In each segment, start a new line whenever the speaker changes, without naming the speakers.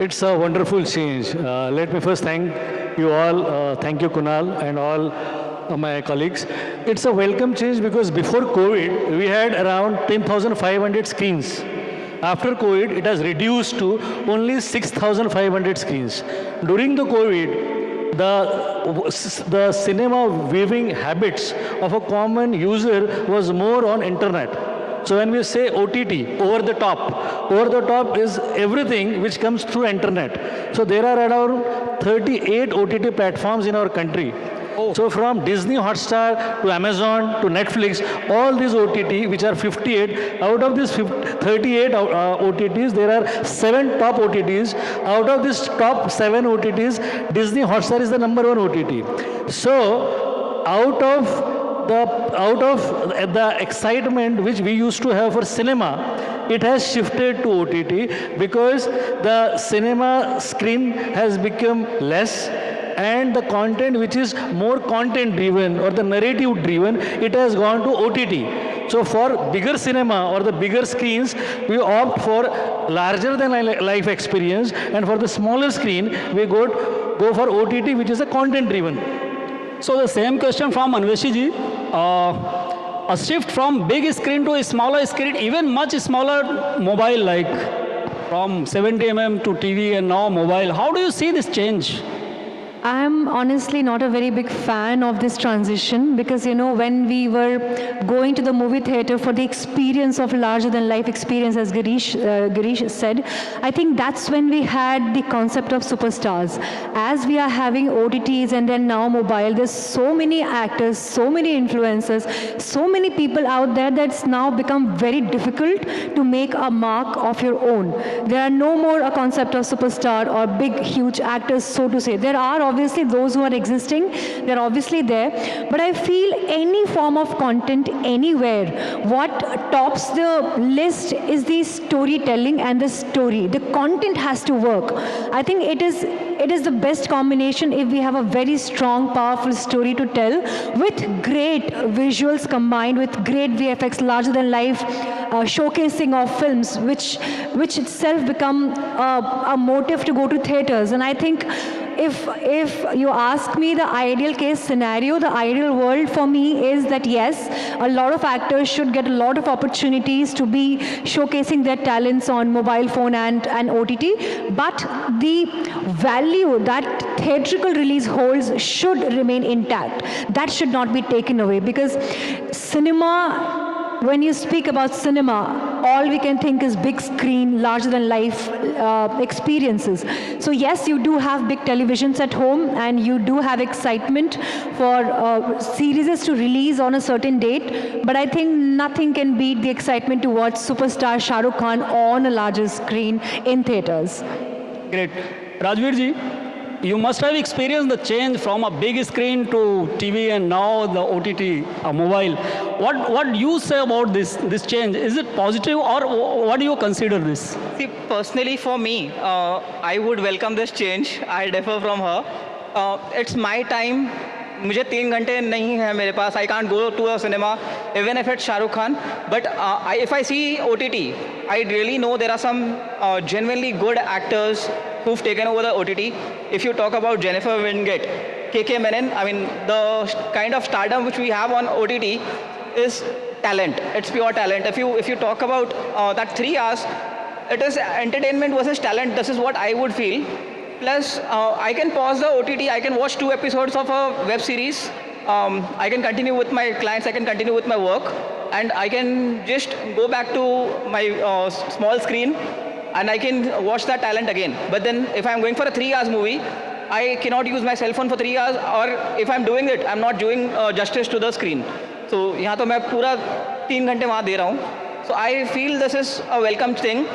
It's a wonderful change. Let me first thank you all. Thank you, Kunal, and all my colleagues. It's a welcome change because before COVID, we had around 10,500 screens. After COVID, it has reduced to only 6,500 screens. During the COVID, the cinema viewing habits of a common user was more on internet. So when we say OTT, over the top is everything which comes through internet. So there are around 38 OTT platforms in our country. So from Disney Hotstar to Amazon to Netflix, all these OTT, which are 58, out of these 38 OTTs, there are 7 top OTTs. Out of these top 7 OTTs, Disney Hotstar is the number 1 OTT. So out of the excitement which we used to have for cinema, it has shifted to OTT because the cinema screen has become less and the content which is more content driven or the narrative driven, it has gone to OTT. So for bigger cinema or the bigger screens, we opt for larger than life experience, and for the smaller screen, we go for OTT, which is a content driven.
So the same question from Anveshi ji. A shift from big screen to a smaller screen, even much smaller mobile, like from 70 to TV and now mobile. How do you see this change?
I'm honestly not a very big fan of this transition because, when we were going to the movie theater for the experience of larger than life experience, as Girish said, I think that's when we had the concept of superstars. As we are having OTTs and then now mobile, there's so many actors, so many influencers, so many people out there that's now become very difficult to make a mark of your own. There are no more a concept of superstar or big, huge actors, so to say. There are obviously those who are existing, they're obviously there, but I feel any form of content anywhere, what tops the list is the storytelling and the story. The content has to work. I think it is the best combination if we have a very strong, powerful story to tell with great visuals combined with great VFX, larger than life showcasing of films, which itself become a motive to go to theaters. And I think if you ask me the ideal case scenario, the ideal world for me is that yes, a lot of actors should get a lot of opportunities to be showcasing their talents on mobile phone and OTT, but the value that theatrical release holds should remain intact. That should not be taken away because cinema, when you speak about cinema, all we can think is big screen, larger than life experiences. So yes, you do have big televisions at home and you do have excitement for series to release on a certain date, but I think nothing can beat the excitement to watch superstar Shah Rukh Khan on a larger screen in theaters.
Great. Rajveer ji, you must have experienced the change from a big screen to TV and now the OTT, mobile. What do you say about this change? Is it positive or what do you consider this?
See, personally for me, I would welcome this change. I differ from her. It's my time. मुझे 3 घंटे नहीं है मेरे पास. I can't go to a cinema, even if it's Shah Rukh Khan. But if I see OTT, I really know there are some genuinely good actors who've taken over the OTT. If you talk about Jennifer Wingate, KK Menon, I mean, the kind of stardom which we have on OTT is talent. It's pure talent. If you talk about that 3 hours, it is entertainment versus talent. This is what I would feel. Plus, I can pause the OTT, I can watch 2 episodes of a web series, I can continue with my clients, I can continue with my work, and I can just go back to my small screen and I can watch that talent again. But then if I'm going for a 3 hours movie, I cannot use my cell phone for 3 hours, or if I'm doing it, I'm not doing justice to the screen. So यहाँ तो मैं पूरा 3 घंटे वहाँ दे रहा हूँ. So I feel this is a welcome thing.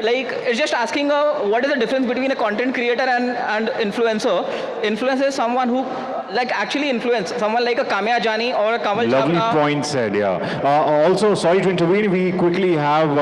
Like, it's just asking what is the difference between a content creator and influencer. Influencer is someone who actually influence, someone like a Kamya Jani or a Kamal
Lovely
Chawla.
point said, yeah. Also, sorry to intervene, we quickly have